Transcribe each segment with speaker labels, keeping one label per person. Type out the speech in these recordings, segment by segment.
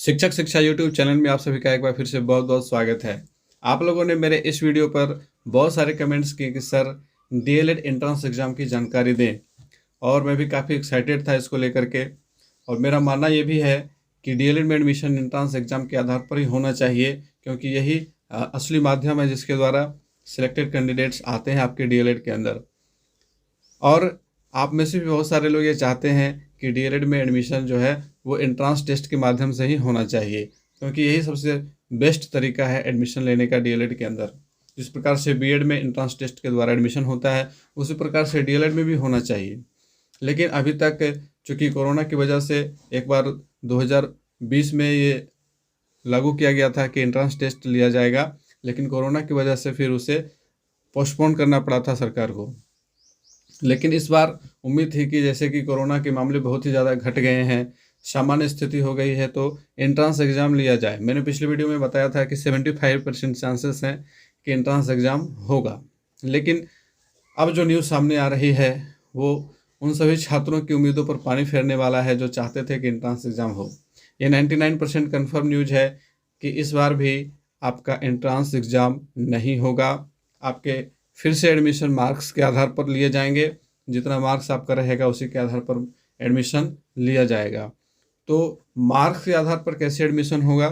Speaker 1: शिक्षक शिक्षा YouTube channel में आप सभी का एक बार फिर से बहुत बहुत स्वागत है। आप लोगों ने मेरे इस वीडियो पर बहुत सारे कमेंट्स किए कि सर डीएलएड एंट्रेंस एग्ज़ाम की जानकारी दें, और मैं भी काफ़ी एक्साइटेड था इसको लेकर के। और मेरा मानना ये भी है कि डीएलएड में एडमिशन एंट्रेंस एग्ज़ाम के आधार पर ही होना चाहिए, क्योंकि यही असली माध्यम है जिसके द्वारा सिलेक्टेड कैंडिडेट्स आते हैं आपके डीएलएड के अंदर। और आप में से भी बहुत सारे लोग ये चाहते हैं कि डीएलएड में एडमिशन जो है वो एंट्रेंस टेस्ट के माध्यम से ही होना चाहिए, क्योंकि यही सबसे बेस्ट तरीका है एडमिशन लेने का डीएलएड के अंदर। जिस प्रकार से बीएड में एंट्रेंस टेस्ट के द्वारा एडमिशन होता है, उसी प्रकार से डीएलएड में भी होना चाहिए। लेकिन अभी तक चूँकि कोरोना की वजह से एक बार 2020 में ये लागू किया गया था कि एंट्रेंस टेस्ट लिया जाएगा, लेकिन कोरोना की वजह से फिर उसे पोस्टपोन करना पड़ा था सरकार को। लेकिन इस बार उम्मीद थी कि जैसे कि कोरोना के मामले बहुत ही ज़्यादा घट गए हैं, सामान्य स्थिति हो गई है, तो एंट्रेंस एग्ज़ाम लिया जाए। मैंने पिछले वीडियो में बताया था कि 75% चांसेस हैं कि एंट्रेंस एग्ज़ाम होगा। लेकिन अब जो न्यूज़ सामने आ रही है वो उन सभी छात्रों की उम्मीदों पर पानी फेरने वाला है जो चाहते थे कि एंट्रेंस एग्ज़ाम हो। ये 99% कन्फर्म न्यूज़ है कि इस बार भी आपका एंट्रेंस एग्ज़ाम नहीं होगा। आपके फिर से एडमिशन मार्क्स के आधार पर लिए जाएंगे। जितना मार्क्स आपका रहेगा उसी के आधार पर एडमिशन लिया जाएगा। तो मार्क्स के आधार पर कैसे एडमिशन होगा,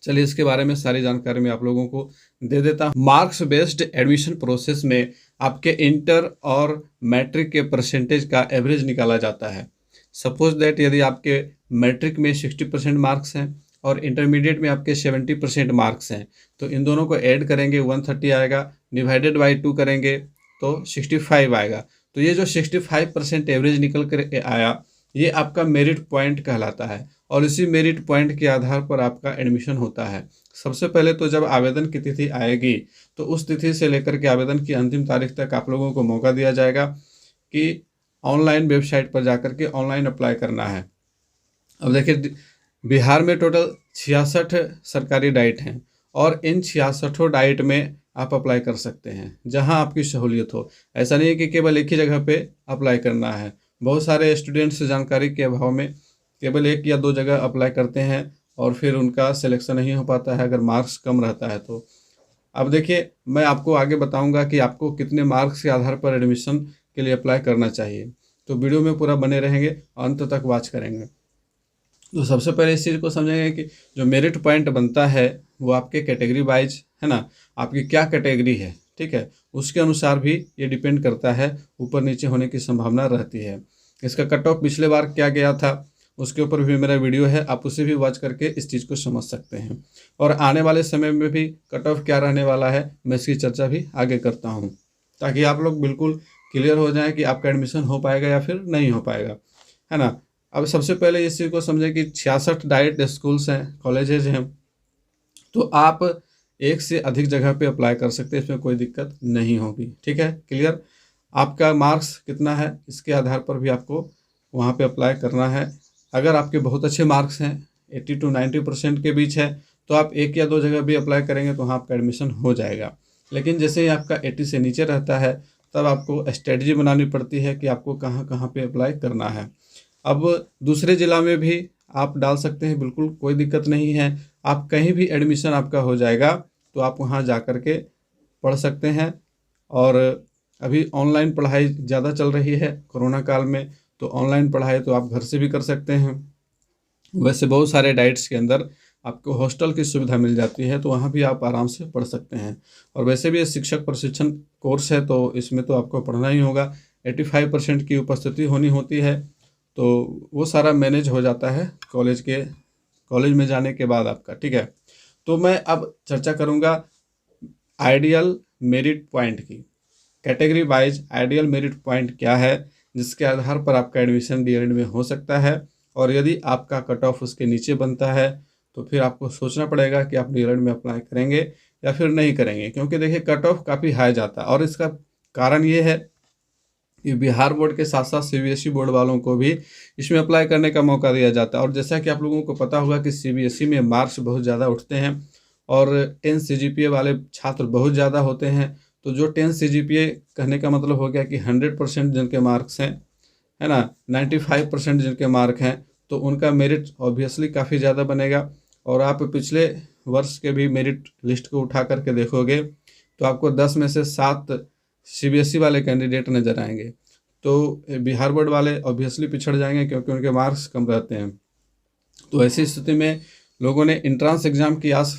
Speaker 1: चलिए इसके बारे में सारी जानकारी मैं आप लोगों को दे देता हूँ। मार्क्स बेस्ड एडमिशन प्रोसेस में आपके इंटर और मैट्रिक के परसेंटेज का एवरेज निकाला जाता है। सपोज दैट यदि आपके मैट्रिक में 60% मार्क्स हैं और इंटरमीडिएट में आपके 70% मार्क्स हैं, तो इन दोनों को ऐड करेंगे 130 आएगा, डिवाइडेड बाई 2 करेंगे तो 65 आएगा। तो ये जो 65% एवरेज निकल कर आया, ये आपका मेरिट पॉइंट कहलाता है, और इसी मेरिट पॉइंट के आधार पर आपका एडमिशन होता है। सबसे पहले तो जब आवेदन की तिथि आएगी तो उस तिथि से लेकर के आवेदन की अंतिम तारीख तक आप लोगों को मौका दिया जाएगा कि ऑनलाइन वेबसाइट पर जाकर के ऑनलाइन अप्लाई करना है। अब देखिए, बिहार में टोटल 66 सरकारी डाइट हैं, और इन 66 डाइट में आप अप्लाई कर सकते हैं जहां आपकी सहूलियत हो। ऐसा नहीं है कि केवल एक ही जगह पे अप्लाई करना है। बहुत सारे स्टूडेंट्स जानकारी के अभाव में केवल एक या दो जगह अप्लाई करते हैं और फिर उनका सिलेक्शन नहीं हो पाता है अगर मार्क्स कम रहता है तो। अब देखिए, मैं आपको आगे बताऊंगा कि आपको कितने मार्क्स के आधार पर एडमिशन के लिए अप्लाई करना चाहिए, तो वीडियो में पूरा बने रहेंगे, अंत तक वॉच करेंगे। तो सबसे पहले इस चीज़ को समझेंगे कि जो मेरिट पॉइंट बनता है वो आपके कैटेगरी वाइज है ना, आपकी क्या कैटेगरी है, ठीक है, उसके अनुसार भी ये डिपेंड करता है, ऊपर नीचे होने की संभावना रहती है। इसका कट ऑफ पिछले बार क्या गया था उसके ऊपर भी मेरा वीडियो है, आप उसे भी वॉच करके इस चीज़ को समझ सकते हैं। और आने वाले समय में भी कट ऑफ क्या रहने वाला है मैं इसकी चर्चा भी आगे करता हूँ, ताकि आप लोग बिल्कुल क्लियर हो जाएं कि आपका एडमिशन हो पाएगा या फिर नहीं हो पाएगा, है ना। अब सबसे पहले इस चीज़ को समझें कि 66 डाइट स्कूल्स हैं, कॉलेजेज हैं, तो आप एक से अधिक जगह पे अप्लाई कर सकते हैं, इसमें कोई दिक्कत नहीं होगी, ठीक है, क्लियर। आपका मार्क्स कितना है इसके आधार पर भी आपको वहाँ पे अप्लाई करना है। अगर आपके बहुत अच्छे मार्क्स हैं 80 to 90% के बीच है, तो आप एक या दो जगह भी अप्लाई करेंगे तो वहाँ आपका एडमिशन हो जाएगा। लेकिन जैसे ही आपका 80 से नीचे रहता है तब आपको स्ट्रेटजी बनानी पड़ती है कि आपको कहाँ कहाँ पे अप्लाई करना है। अब दूसरे ज़िला में भी आप डाल सकते हैं, बिल्कुल कोई दिक्कत नहीं है। आप कहीं भी एडमिशन आपका हो जाएगा तो आप वहाँ जा कर के पढ़ सकते हैं। और अभी ऑनलाइन पढ़ाई ज़्यादा चल रही है कोरोना काल में, तो ऑनलाइन पढ़ाई तो आप घर से भी कर सकते हैं। वैसे बहुत सारे डाइट्स के अंदर आपको हॉस्टल की सुविधा मिल जाती है, तो वहाँ भी आप आराम से पढ़ सकते हैं। और वैसे भी ये शिक्षक प्रशिक्षण कोर्स है, तो इसमें तो आपको पढ़ना ही होगा। 85% की उपस्थिति होनी होती है, तो वो सारा मैनेज हो जाता है कॉलेज में जाने के बाद आपका, ठीक है। तो मैं अब चर्चा करूँगा आइडियल मेरिट पॉइंट की। Category wise ideal merit point क्या है जिसके आधार पर आपका एडमिशन डीएलएड में हो सकता है, और यदि आपका कट ऑफ उसके नीचे बनता है तो फिर आपको सोचना पड़ेगा कि आप डीएलएड में अप्लाई करेंगे या फिर नहीं करेंगे। क्योंकि देखिए, कट ऑफ काफ़ी हाई जाता है, और इसका कारण ये है कि बिहार बोर्ड के साथ साथ सीबीएसई बोर्ड वालों को भी इसमें अप्लाई करने का मौका दिया जाता है। और जैसा कि आप लोगों को पता होगा कि सीबीएसई में मार्क्स बहुत ज़्यादा उठते हैं और 10 सीजीपीए वाले छात्र बहुत ज़्यादा होते हैं। तो जो 10 सीजीपीए कहने का मतलब हो गया कि 100% जिनके मार्क्स हैं, है ना, 95% जिनके मार्क हैं, तो उनका मेरिट ऑब्वियसली काफ़ी ज़्यादा बनेगा। और आप पिछले वर्ष के भी मेरिट लिस्ट को उठा करके देखोगे तो आपको 10 में से 7 CBSE वाले कैंडिडेट नज़र आएंगे। तो बिहार बोर्ड वाले ऑब्वियसली पिछड़ जाएंगे क्योंकि उनके मार्क्स कम रहते हैं। तो ऐसी स्थिति में लोगों ने इंट्रांस एग्ज़ाम की आस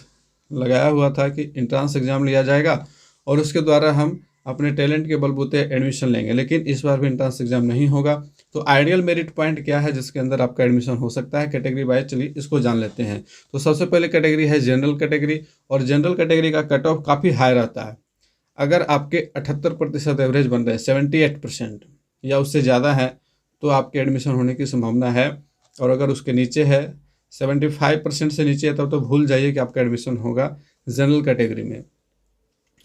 Speaker 1: लगाया हुआ था कि इंट्रांस एग्ज़ाम लिया जाएगा और उसके द्वारा हम अपने टैलेंट के बलबूते एडमिशन लेंगे, लेकिन इस बार भी इंट्रांस एग्ज़ाम नहीं होगा। तो आइडियल मेरिट पॉइंट क्या है जिसके अंदर आपका एडमिशन हो सकता है कैटेगरी वाइज, चलिए इसको जान लेते हैं। तो सबसे पहले कैटेगरी है जनरल कैटेगरी, और जनरल कैटेगरी का कट ऑफ काफ़ी हाई रहता है। अगर आपके 78% एवरेज बन रहे हैं, 78% या उससे ज़्यादा है, तो आपके एडमिशन होने की संभावना है। और अगर उसके नीचे है, 75% से नीचे है, तब तो भूल जाइए कि आपका एडमिशन होगा। जनरल कैटेगरी में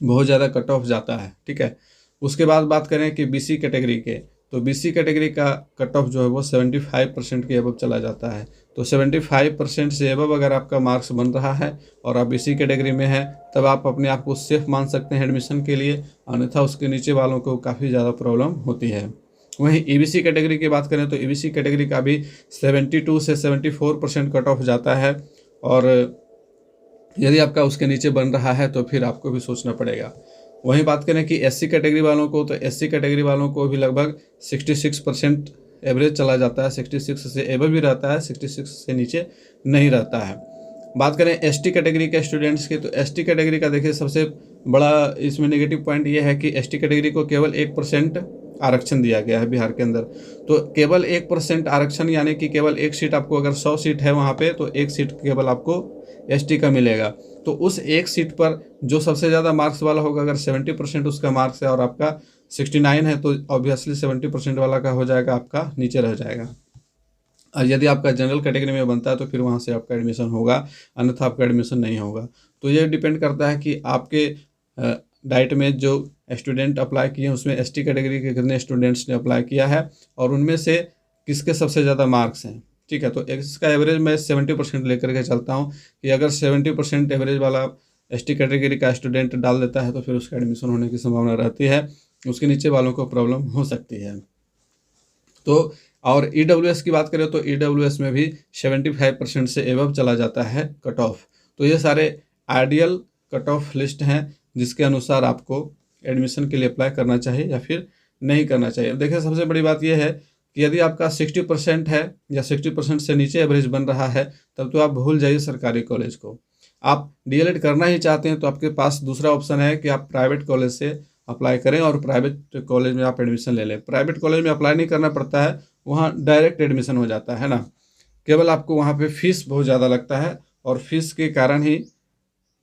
Speaker 1: बहुत ज़्यादा कट ऑफ जाता है, ठीक है। उसके बाद बात करें कि BC कैटेगरी के, तो BC कैटेगरी का कट ऑफ जो है वो 75% के अबव चला जाता है। तो 75% से अबव अगर आपका मार्क्स बन रहा है और आप BC कैटेगरी में हैं, तब आप अपने आप को सेफ मान सकते हैं एडमिशन के लिए, अन्यथा उसके नीचे वालों को काफ़ी ज़्यादा प्रॉब्लम होती है। वहीं EBC कैटेगरी की बात करें तो EBC कैटेगरी का भी 72 से 74% कट ऑफ जाता है। और यदि आपका उसके नीचे बन रहा है तो फिर आपको भी सोचना पड़ेगा। वहीं बात करें कि SC कैटेगरी वालों को, तो SC कैटेगरी वालों को भी लगभग 66% एवरेज चला जाता है। 66 से एबव भी रहता है, 66 से नीचे नहीं रहता है। बात करें ST कैटेगरी के स्टूडेंट्स की, तो ST कैटेगरी का देखिए सबसे बड़ा इसमें नेगेटिव पॉइंट ये है कि ST कैटेगरी को केवल 1% आरक्षण दिया गया है बिहार के अंदर। तो केवल 1% आरक्षण, यानी कि केवल एक सीट आपको, अगर 100 सीट है वहाँ पे, तो एक सीट केवल आपको ST का मिलेगा। तो उस एक सीट पर जो सबसे ज़्यादा मार्क्स वाला होगा, अगर 70% उसका मार्क्स है और आपका 69 है, तो ऑब्वियसली 70% वाला का हो जाएगा, आपका नीचे रह जाएगा। और यदि आपका जनरल कैटेगरी में बनता है तो फिर वहाँ से आपका एडमिशन होगा, अन्यथा आपका एडमिशन नहीं होगा। तो ये डिपेंड करता है कि आपके डाइट में जो स्टूडेंट अप्लाई किए हैं उसमें ST कैटेगरी के कितने स्टूडेंट्स ने अप्लाई किया है और उनमें से किसके सबसे ज़्यादा मार्क्स हैं, ठीक है। तो इसका एवरेज मैं 70% लेकर के चलता हूँ कि अगर 70% एवरेज वाला ST कैटेगरी का स्टूडेंट डाल देता है तो फिर उसका एडमिशन होने की संभावना रहती है, उसके नीचे वालों को प्रॉब्लम हो सकती है। तो और EWS की बात करें तो EWS में भी 75% से एबव चला जाता है कट ऑफ। तो ये सारे आइडियल कट ऑफ लिस्ट हैं जिसके अनुसार आपको एडमिशन के लिए अप्लाई करना चाहिए या फिर नहीं करना चाहिए। देखिए सबसे बड़ी बात यह है कि यदि आपका 60% है या 60% से नीचे एवरेज बन रहा है, तब तो आप भूल जाइए सरकारी कॉलेज को। आप DLED करना ही चाहते हैं तो आपके पास दूसरा ऑप्शन है कि आप प्राइवेट कॉलेज से अप्लाई करें और प्राइवेट कॉलेज में आप एडमिशन ले लें। प्राइवेट कॉलेज में अप्लाई नहीं करना पड़ता है, वहाँ डायरेक्ट एडमिशन हो जाता है ना। केवल आपको वहाँ पे फीस बहुत ज़्यादा लगता है और फीस के कारण ही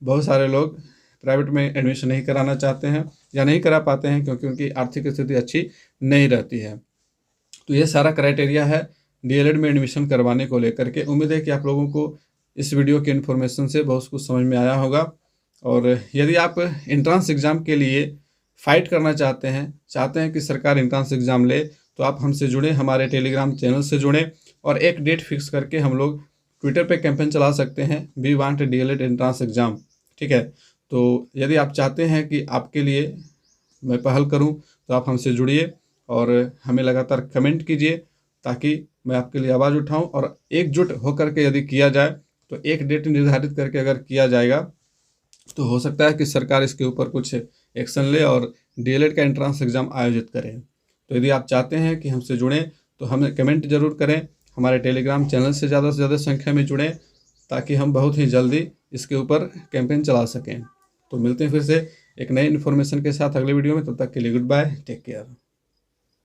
Speaker 1: बहुत सारे लोग प्राइवेट में एडमिशन नहीं कराना चाहते हैं या नहीं करा पाते हैं क्योंकि उनकी आर्थिक स्थिति अच्छी नहीं रहती है। तो ये सारा क्राइटेरिया है DLED में एडमिशन करवाने को लेकर के। उम्मीद है कि आप लोगों को इस वीडियो के इन्फॉर्मेशन से बहुत कुछ समझ में आया होगा। और यदि आप एंट्रेंस एग्ज़ाम के लिए फाइट करना चाहते हैं कि सरकार एंट्रेंस एग्ज़ाम ले, तो आप हमसे जुड़ें, हमारे टेलीग्राम चैनल से जुड़ें और एक डेट फिक्स करके हम लोग ट्विटर पे कैंपेन चला सकते हैं, we want DLED entrance exam, ठीक है। तो यदि आप चाहते हैं कि आपके लिए मैं पहल करूं तो आप हमसे जुड़िए और हमें लगातार कमेंट कीजिए ताकि मैं आपके लिए आवाज़ उठाऊं। और एकजुट होकर के यदि किया जाए तो एक डेट निर्धारित करके अगर किया जाएगा तो हो सकता है कि सरकार इसके ऊपर कुछ एक्शन ले और DLED का एंट्रेंस एग्ज़ाम आयोजित करें। तो यदि आप चाहते हैं कि हमसे जुड़ें तो हमें कमेंट ज़रूर करें, हमारे टेलीग्राम चैनल से ज़्यादा संख्या में जुड़ें ताकि हम बहुत ही जल्दी इसके ऊपर कैंपेन चला सकें। तो मिलते हैं फिर से एक नई इन्फॉर्मेशन के साथ अगले वीडियो में, तब तक के लिए गुड बाय, टेक केयर।